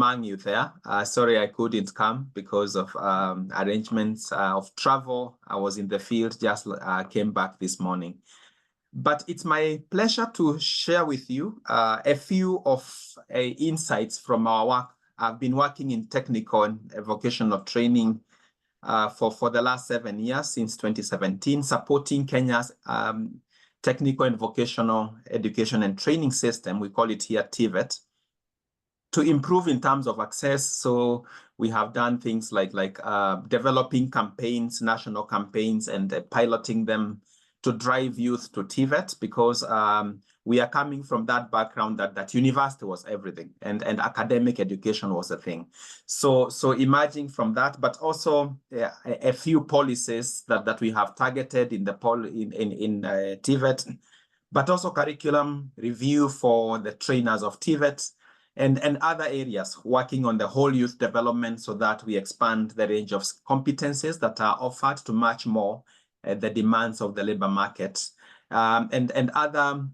among you there. Sorry I couldn't come because of arrangements of travel. I was in the field, just came back this morning. But it's my pleasure to share with you a few of insights from our work. I've been working in technical and vocational training for the last 7 years, since 2017, supporting Kenya's technical and vocational education and training system. We call it here TVET, to improve in terms of access. So we have done things like developing campaigns, national campaigns, and piloting them to drive youth to TVET, because we are coming from that background that university was everything, and academic education was a thing. So emerging from that, but also a few policies that we have targeted in the TVET, but also curriculum review for the trainers of TVET, and other areas working on the whole youth development, so that we expand the range of competencies that are offered to match more the demands of the labor market, and other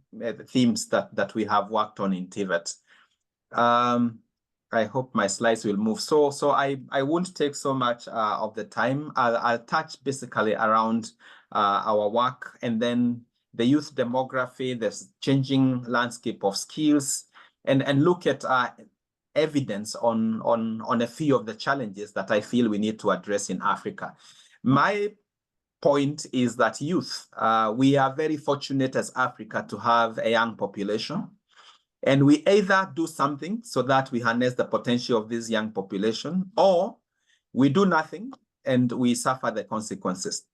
themes that we have worked on in TVET. I hope my slides will move. So I won't take so much of the time. I'll touch basically around our work, and then the youth demography, the changing landscape of skills, and look at evidence on a few of the challenges that I feel we need to address in Africa. My point is that youth, we are very fortunate as Africa to have a young population, and we either do something so that we harness the potential of this young population, or we do nothing and we suffer the consequences.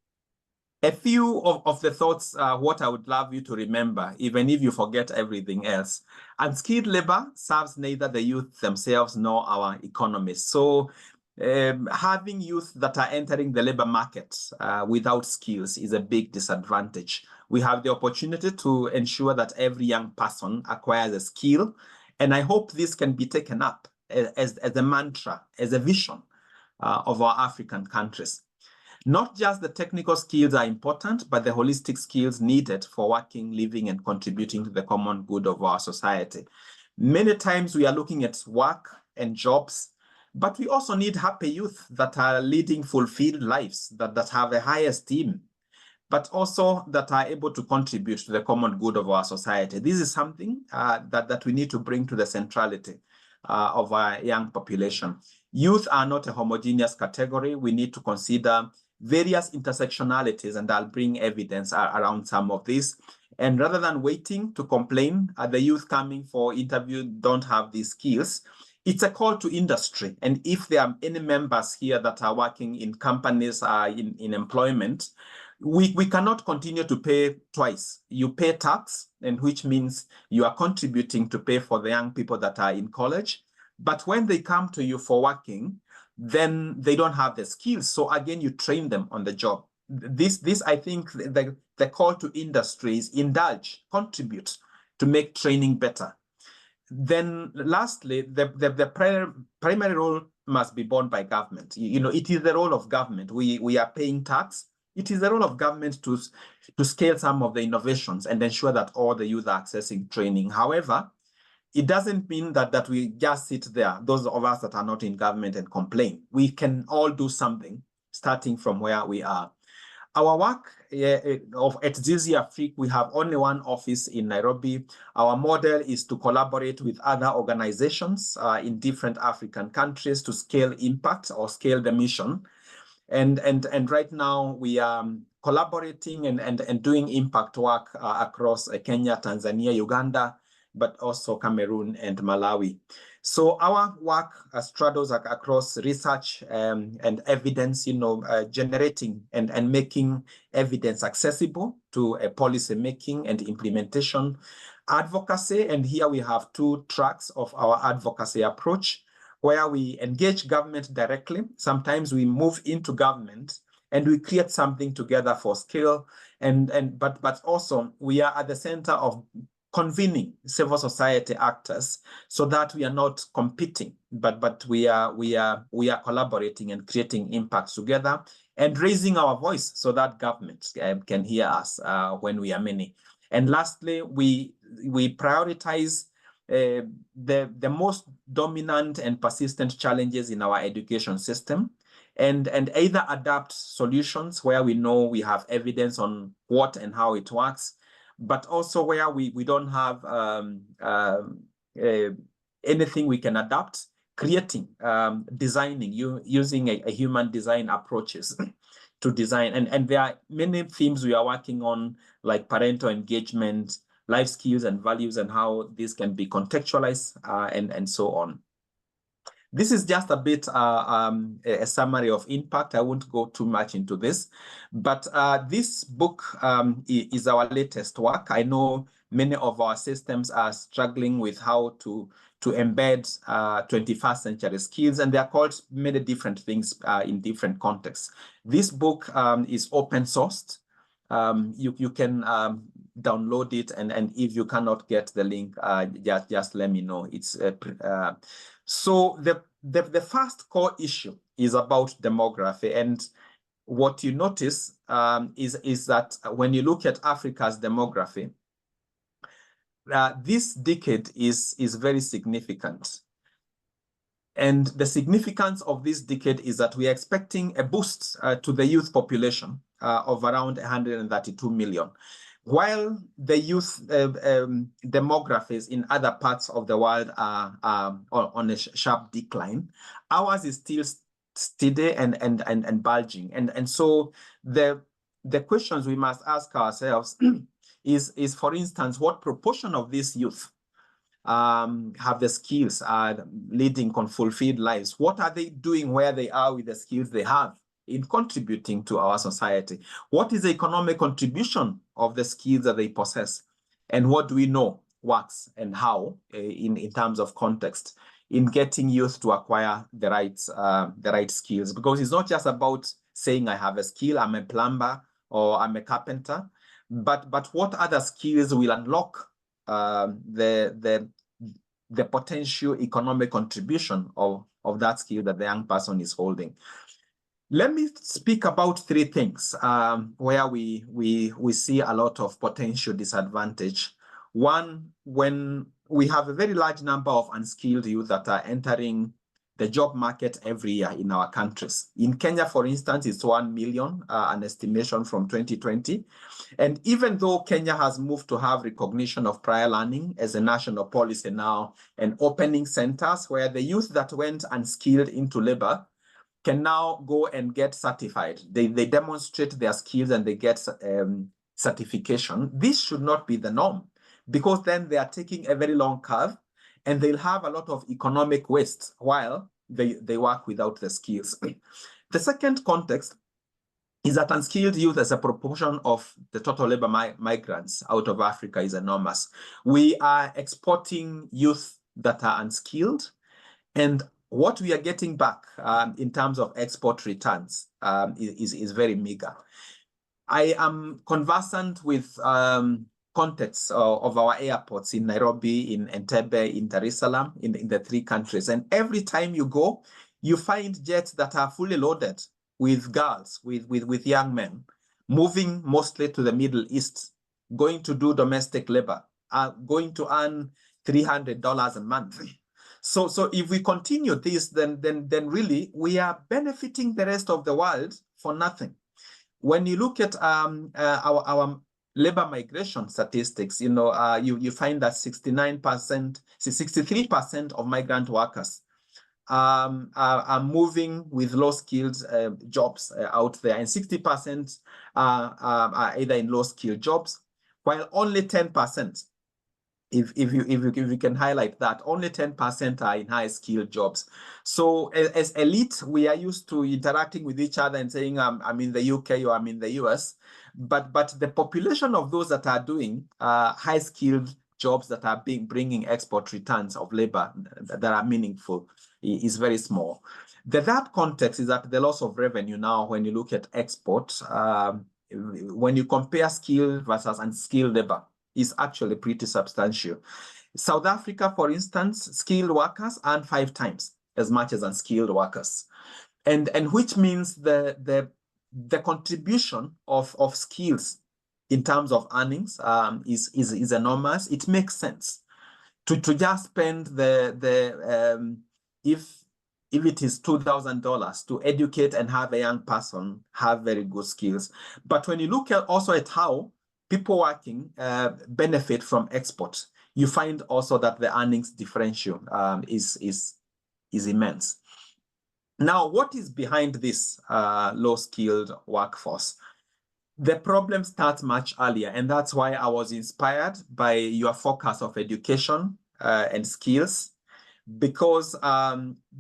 A few of the thoughts, what I would love you to remember, even if you forget everything else: unskilled labor serves neither the youth themselves nor our economies. So having youth that are entering the labor market without skills is a big disadvantage. We have the opportunity to ensure that every young person acquires a skill, and I hope this can be taken up as a mantra, as a vision of our African countries. Not just the technical skills are important, but the holistic skills needed for working, living, and contributing to the common good of our society. Many times we are looking at work and jobs, but we also need happy youth that are leading fulfilled lives, that have a high esteem, but also that are able to contribute to the common good of our society. This is something that we need to bring to the centrality of our young population. Youth are not a homogeneous category. We need to consider various intersectionalities, and I'll bring evidence around some of this. And rather than waiting to complain, the youth coming for interview don't have these skills, it's a call to industry. And if there are any members here that are working in companies, in employment, we cannot continue to pay twice. You pay tax, and which means you are contributing to pay for the young people that are in college. But when they come to you for working, then they don't have the skills. So again, you train them on the job. This I think the call to industry is indulge, contribute to make training better. Then lastly, the primary role must be borne by government. It is the role of government. We are paying tax. It is the role of government to scale some of the innovations and ensure that all the youth are accessing training. However, it doesn't mean that we just sit there, those of us that are not in government, and complain. We can all do something, starting from where we are. Our work at Zizi Afrique, we have only one office in Nairobi. Our model is to collaborate with other organizations in different African countries to scale impact or scale the mission. And right now we are collaborating and doing impact work across Kenya, Tanzania, Uganda, but also Cameroon and Malawi. So our work straddles across research and evidence, generating and making evidence accessible to policy making and implementation, advocacy. And here we have two tracks of our advocacy approach, where we engage government directly. Sometimes we move into government and we create something together for scale. But also we are at the center of convening civil society actors, so that we are not competing, but we are collaborating and creating impact together and raising our voice so that government can hear us when we are many. And lastly, we prioritize the most dominant and persistent challenges in our education system, and either adapt solutions where we know we have evidence on what and how it works, but also where we don't have anything we can adapt, creating, designing, using a human design approaches to design. And there are many themes we are working on, like parental engagement, life skills and values, and how this can be contextualized, and so on. This is just a bit a summary of impact. I won't go too much into this, but this book is our latest work. I know many of our systems are struggling with how to embed 21st century skills, and they are called many different things in different contexts. This book is open sourced. You can download it, and if you cannot get the link, just let me know. It's so the first core issue is about demography, and what you notice is that when you look at Africa's demography, this decade is very significant. And the significance of this decade is that we are expecting a boost to the youth population of around 132 million. While the youth demographies in other parts of the world are on a sharp decline, ours is still steady and bulging. And so the questions we must ask ourselves is, for instance, what proportion of this youth have the skills, are leading fulfilled lives? What are they doing where they are with the skills they have in contributing to our society? What is the economic contribution of the skills that they possess? And what do we know works and how in terms of context in getting youth to acquire the right skills? Because it's not just about saying I have a skill, I'm a plumber or I'm a carpenter, but what other skills will unlock the potential economic contribution of that skill that the young person is holding. Let me speak about three things where we see a lot of potential disadvantage. One, when we have a very large number of unskilled youth that are entering the job market every year in our countries. In Kenya, for instance, it's 1 million, an estimation from 2020. And even though Kenya has moved to have recognition of prior learning as a national policy now, and opening centers where the youth that went unskilled into labor can now go and get certified. They demonstrate their skills and they get certification. This should not be the norm, because then they are taking a very long curve and they'll have a lot of economic waste while they work without the skills. The second context is that unskilled youth as a proportion of the total labor migrants out of Africa is enormous. We are exporting youth that are unskilled, and what we are getting back in terms of export returns is very meager. I am conversant with contexts of our airports in Nairobi, in Entebbe, in Dar es Salaam, in the three countries. And every time you go, you find jets that are fully loaded with girls, with young men, moving mostly to the Middle East, going to do domestic labor, going to earn $300 a month. So if we continue this, then really we are benefiting the rest of the world for nothing. When you look at our labor migration statistics, you find that 63% of migrant workers are moving with low-skilled jobs out there, and 60% are either in low-skilled jobs, while only 10%, if you can highlight that, only 10% are in high-skilled jobs. So as elite, we are used to interacting with each other and saying, I'm in the UK or I'm in the US, but the population of those that are doing high-skilled jobs that are bringing export returns of labor that are meaningful is very small. The third context is that the loss of revenue now, when you look at export, when you compare skilled versus unskilled labor, is actually pretty substantial. South Africa, for instance, skilled workers earn 5 times as much as unskilled workers, and which means the contribution of skills in terms of earnings is enormous. It makes sense. to just spend if it is $2,000 to educate and have a young person have very good skills. But when you look at also at how people working benefit from export, you find also that the earnings differential is immense. Now, what is behind this low-skilled workforce? The problem starts much earlier, and that's why I was inspired by your focus of education and skills, because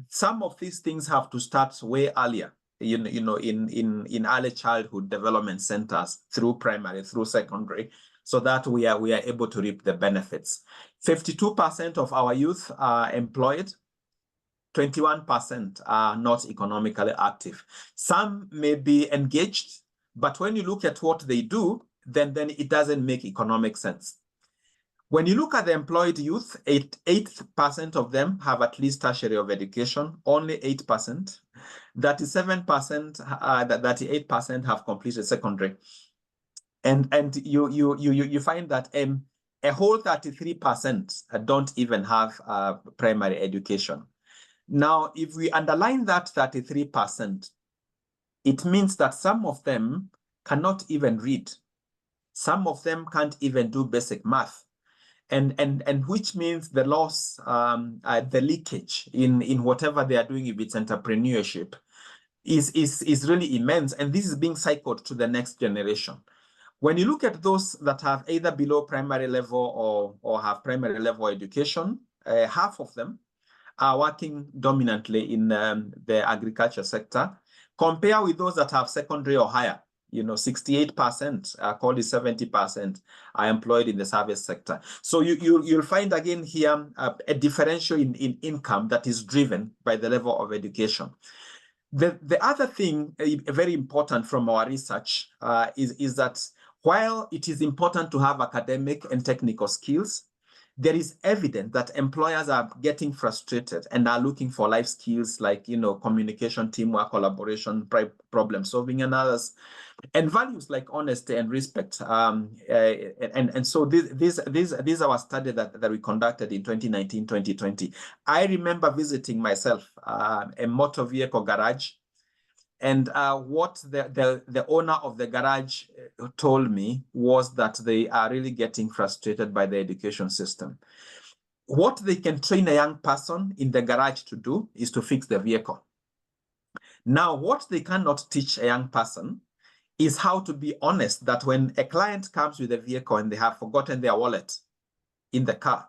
some of these things have to start way earlier, in early childhood development centers, through primary, through secondary, so that we are able to reap the benefits. 52% of our youth are employed. 21% are not economically active. Some may be engaged, but when you look at what they do, then it doesn't make economic sense. When you look at the employed youth, 8% of them have at least tertiary of education, only 8%. 38% have completed secondary. And you find that a whole 33% don't even have primary education. Now, if we underline that 33%, it means that some of them cannot even read. Some of them can't even do basic math. And which means the loss, the leakage in whatever they are doing, if it's entrepreneurship, is really immense. And this is being cycled to the next generation. When you look at those that have either below primary level or have primary level education, half of them are working dominantly in the agriculture sector. Compare with those that have secondary or higher. 68%, call it 70%, are employed in the service sector. So you'll find again here a differential in income that is driven by the level of education. The other thing, very important from our research, is that while it is important to have academic and technical skills, there is evidence that employers are getting frustrated and are looking for life skills like, communication, teamwork, collaboration, problem solving, and others, and values like honesty and respect. And so this is our study that we conducted in 2019, 2020. I remember visiting myself a motor vehicle garage, and what the owner of the garage told me was that they are really getting frustrated by the education system. What they can train a young person in the garage to do is to fix the vehicle. Now, what they cannot teach a young person is how to be honest, that when a client comes with a vehicle and they have forgotten their wallet in the car,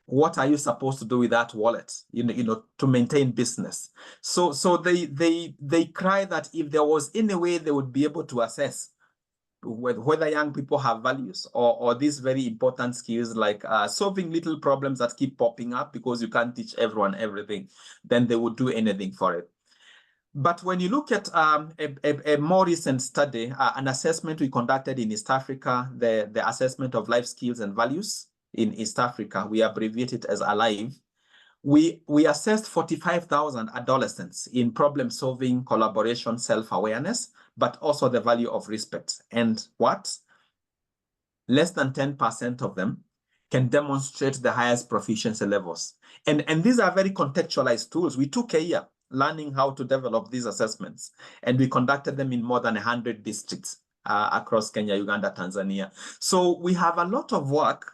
what are you supposed to do with that wallet, to maintain business? So they cry that if there was any way they would be able to assess whether young people have values or these very important skills like solving little problems that keep popping up, because you can't teach everyone everything, then they would do anything for it. But when you look at a more recent study, an assessment we conducted in East Africa, the assessment of life skills and values in East Africa, we abbreviate it as ALIVE. We assessed 45,000 adolescents in problem solving, collaboration, self-awareness, but also the value of respect. And what? Less than 10% of them can demonstrate the highest proficiency levels. And these are very contextualized tools. We took a year learning how to develop these assessments, and we conducted them in more than 100 districts across Kenya, Uganda, Tanzania. So we have a lot of work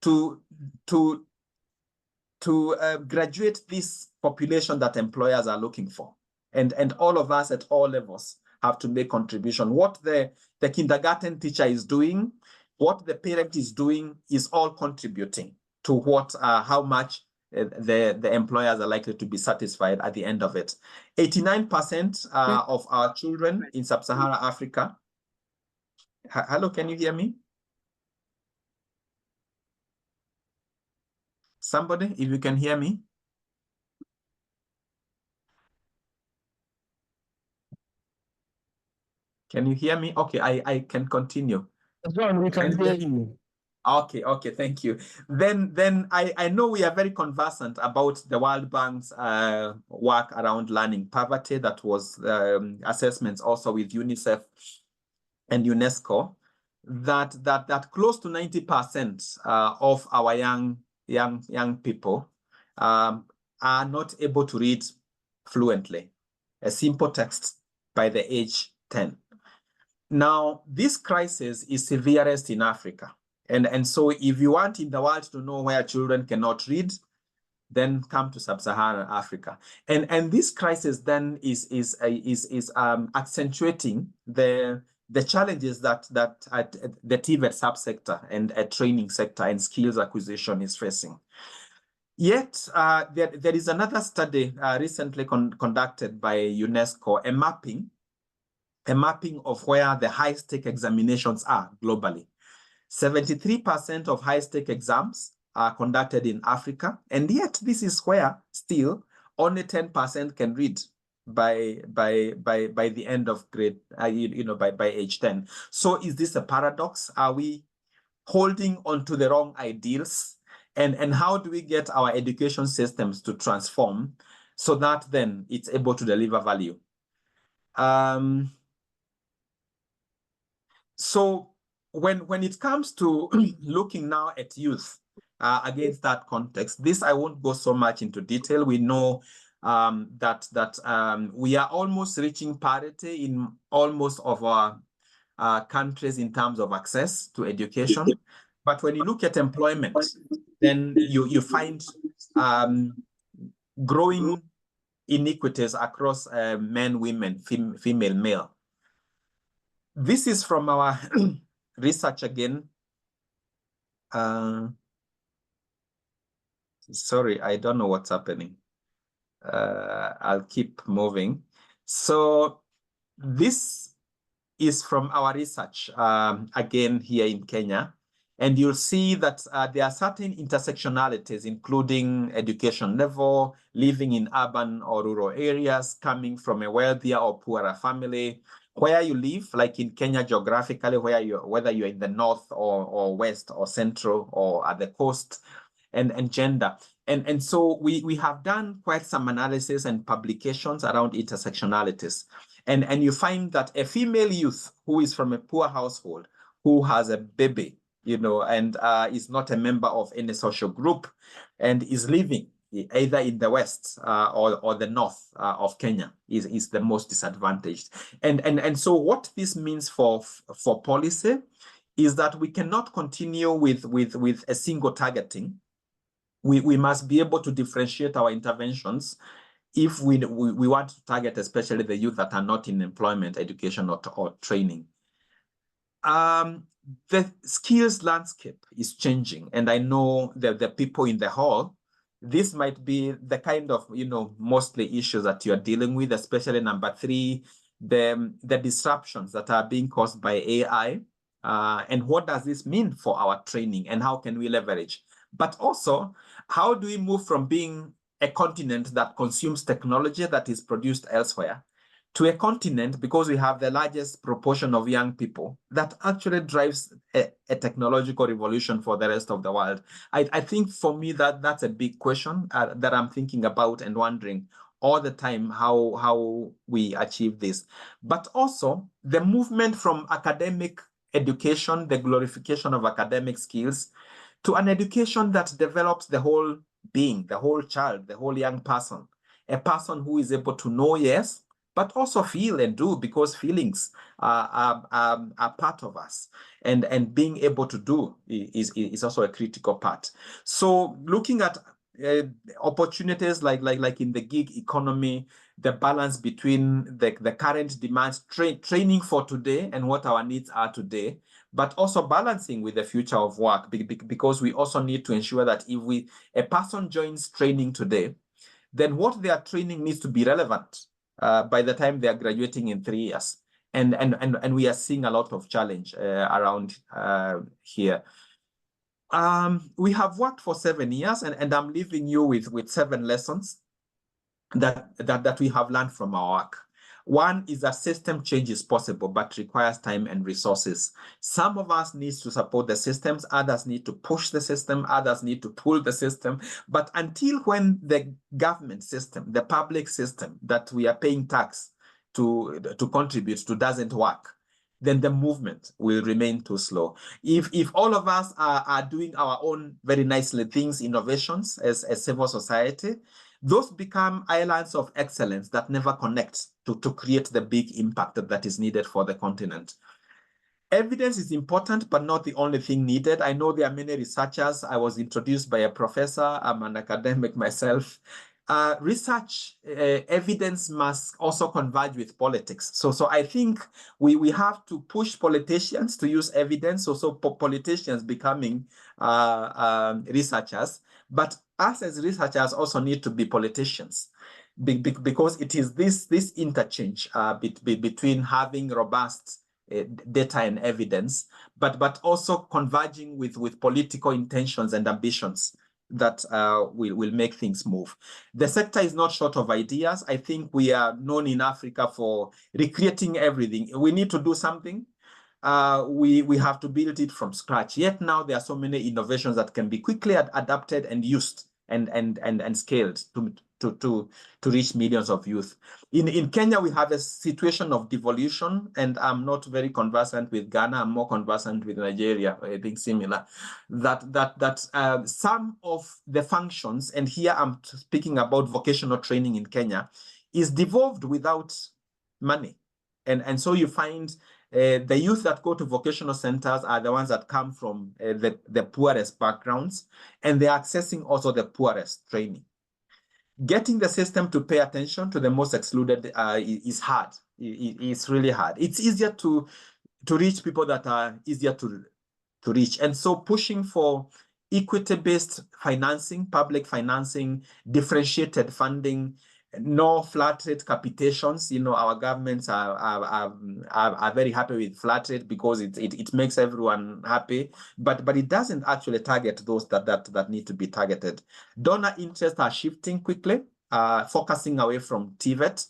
to graduate this population that employers are looking for. And all of us at all levels have to make contribution. What the kindergarten teacher is doing, what the parent is doing, is all contributing to what how much the employers are likely to be satisfied at the end of it. 89% of our children in sub-Saharan Africa. Hello, can you hear me? Somebody, if you can hear me. Can you hear me? Okay, I can continue. John, we can hear you. Okay, thank you. Then I know we are very conversant about the World Bank's work around learning poverty. That was assessments also with UNICEF and UNESCO, that close to 90% of our young young people are not able to read fluently a simple text by the age 10. Now, this crisis is severest in Africa. And so if you want in the world to know where children cannot read, then come to sub-Saharan Africa. And this crisis then is accentuating the challenges that the TVET subsector and a training sector and skills acquisition is facing. Yet, there is another study recently conducted by UNESCO, a mapping of where the high-stake examinations are globally. 73% of high-stake exams are conducted in Africa, and yet this is where still only 10% can read by the end of grade, by age 10. So is this a paradox? Are we holding on to the wrong ideals? And how do we get our education systems to transform so that then it's able to deliver value? So when it comes to looking now at youth against that context, this I won't go so much into detail. We know that we are almost reaching parity in almost of our countries in terms of access to education. But when you look at employment, then you find growing inequities across men, women, female, male. This is from our research again. Sorry, I don't know what's happening. I'll keep moving. So this is from our research, again, here in Kenya. And you'll see that there are certain intersectionalities, including education level, living in urban or rural areas, coming from a wealthier or poorer family, where you live, like in Kenya geographically, whether you're in the north or west or central or at the coast, and gender. And so we have done quite some analysis and publications around intersectionalities. And you find that a female youth who is from a poor household, who has a baby, and is not a member of any social group, and is living either in the west or the north of Kenya, is the most disadvantaged. And so what this means for policy is that we cannot continue with a single targeting. We must be able to differentiate our interventions if we want to target especially the youth that are not in employment, education, or training. The skills landscape is changing, and I know that the people in the hall, this might be the kind of mostly issues that you're dealing with, especially number 3, the disruptions that are being caused by AI, and what does this mean for our training, and how can we leverage? But also, how do we move from being a continent that consumes technology that is produced elsewhere to a continent, because we have the largest proportion of young people, that actually drives a technological revolution for the rest of the world? I think for me that's a big question that I'm thinking about and wondering all the time how we achieve this. But also the movement from academic education, the glorification of academic skills, to an education that develops the whole being, the whole child, the whole young person, a person who is able to know, yes, but also feel and do, because feelings are part of us, and being able to do is also a critical part. So looking at opportunities like in the gig economy, the balance between the current demands, training for today and what our needs are today, but also balancing with the future of work, because we also need to ensure that if a person joins training today, then what they are training needs to be relevant by the time they are graduating in 3 years. And we are seeing a lot of challenge around here. We have worked for 7 years, and I'm leaving you with 7 lessons that we have learned from our work. One is that system change is possible, but requires time and resources. Some of us need to support the systems, others need to push the system, others need to pull the system. But until when the government system, the public system that we are paying tax to contribute to doesn't work, then the movement will remain too slow. If all of us are doing our own very nicely things, innovations as civil society, those become islands of excellence that never connect to create the big impact that is needed for the continent. Evidence is important, but not the only thing needed. I know there are many researchers. I was introduced by a professor. I'm an academic myself. Research evidence must also converge with politics. So I think we have to push politicians to use evidence, also politicians becoming researchers. But us as researchers also need to be politicians, because it is this interchange between having robust data and evidence, but also converging with political intentions and ambitions that will make things move. The sector is not short of ideas. I think we are known in Africa for recreating everything. We need to do something. We have to build it from scratch. Yet now there are so many innovations that can be quickly adapted and used and scaled to reach millions of youth. In Kenya, we have a situation of devolution, and I'm not very conversant with Ghana. I'm more conversant with Nigeria, I think similar. That some of the functions, and here I'm speaking about vocational training in Kenya, is devolved without money. And so you find the youth that go to vocational centers are the ones that come from the poorest backgrounds, and they're accessing also the poorest training. Getting the system to pay attention to the most excluded is hard. It's really hard. It's easier to reach people that are easier to reach. And so pushing for equity-based financing, public financing, differentiated funding, no flat rate capitations. Our governments are very happy with flat rate because it makes everyone happy, but it doesn't actually target those that need to be targeted. Donor interests are shifting quickly, focusing away from TVET,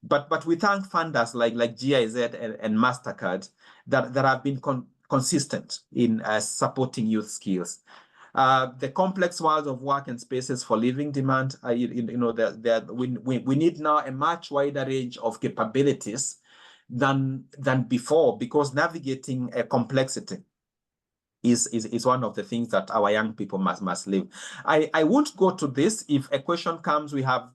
but we thank funders like GIZ and MasterCard that have been consistent in supporting youth skills. The complex world of work and spaces for living demand, we need now a much wider range of capabilities than before, because navigating a complexity is one of the things that our young people must live. I won't go to this. If a question comes, we have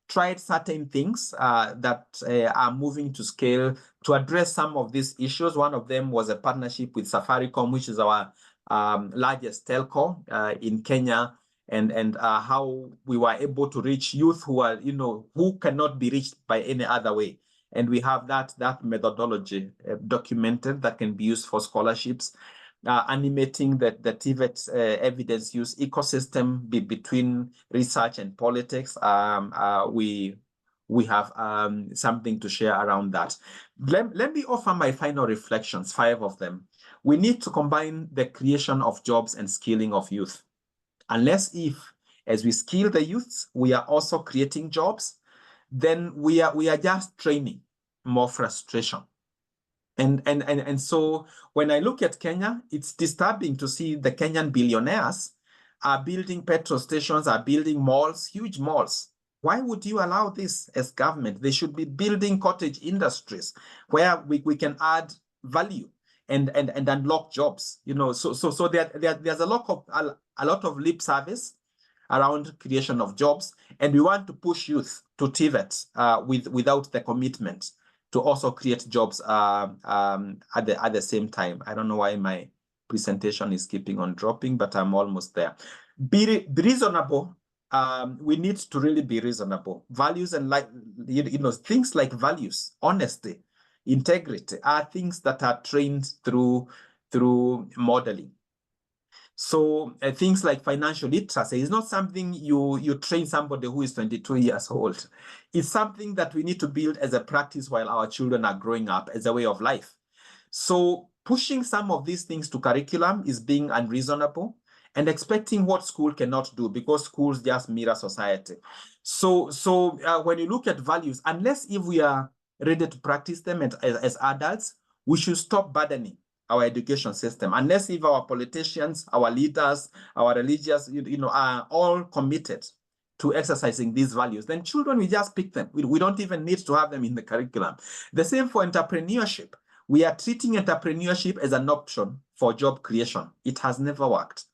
tried certain things that are moving to scale to address some of these issues. One of them was a partnership with Safaricom, which is our largest telco in Kenya, and how we were able to reach youth who are, who cannot be reached by any other way. And we have that methodology documented that can be used for scholarships, animating the TVET evidence use ecosystem between research and politics. We have something to share around that. Let me offer my final reflections, 5 of them. We need to combine the creation of jobs and skilling of youth. Unless as we skill the youths, we are also creating jobs, then we are just training more frustration. And so when I look at Kenya, it's disturbing to see the Kenyan billionaires are building petrol stations, are building malls, huge malls. Why would you allow this as government? They should be building cottage industries where we can add value and unlock jobs. So there's a lot of lip service around creation of jobs, and we want to push youth to TVET without the commitment to also create jobs at the same time. I don't know why my presentation is keeping on dropping, but I'm almost there. Be reasonable. We need to really be reasonable. Values and things like values, honesty, integrity are things that are trained through modeling. So things like financial literacy is not something you train somebody who is 22 years old. It's something that we need to build as a practice while our children are growing up, as a way of life. So pushing some of these things to curriculum is being unreasonable and expecting what school cannot do, because schools just mirror society. So when you look at values, unless if we are ready to practice them as adults, we should stop burdening our education system. Unless if our politicians, our leaders, our religious, are all committed to exercising these values, then children, we just pick them. We don't even need to have them in the curriculum. The same for entrepreneurship. We are treating entrepreneurship as an option for job creation. It has never worked.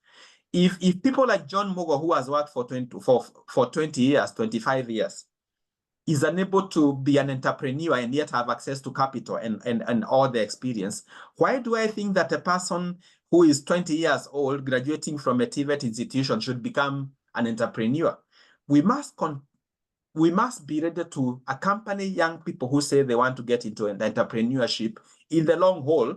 If people like John Mugo, who has worked for 20 years, 25 years, is unable to be an entrepreneur and yet have access to capital and all the experience, why do I think that a person who is 20 years old, graduating from a TVET institution, should become an entrepreneur? We must be ready to accompany young people who say they want to get into an entrepreneurship in the long haul,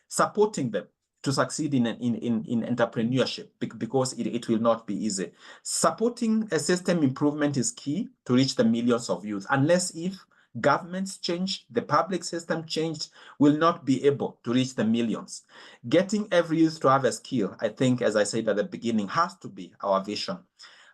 supporting them to succeed in entrepreneurship, because it will not be easy. Supporting a system improvement is key to reach the millions of youth. Unless if governments change, the public system changed, will not be able to reach the millions. Getting every youth to have a skill, I think, as I said at the beginning, has to be our vision.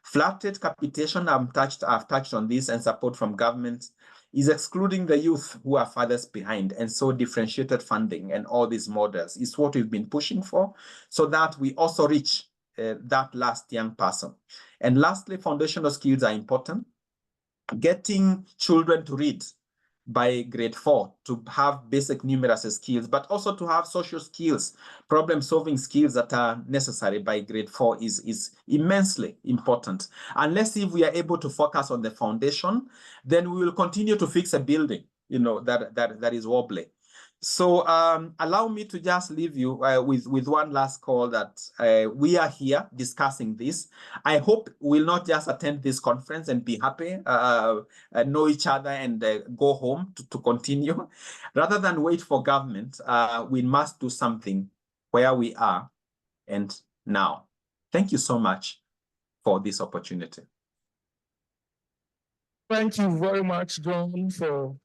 Flat rate capitation, I've touched on this, and support from government is excluding the youth who are farthest behind. And so differentiated funding and all these models is what we've been pushing for, so that we also reach that last young person. And lastly, foundational skills are important. Getting children to read by grade 4, to have basic numeracy skills, but also to have social skills, problem-solving skills that are necessary by grade 4 is immensely important. Unless if we are able to focus on the foundation, then we will continue to fix a building, that is wobbly. So allow me to just leave you with one last call that we are here discussing this. I hope we'll not just attend this conference and be happy, know each other and go home to continue. Rather than wait for government, we must do something where we are and now. Thank you so much for this opportunity. Thank you very much, John, for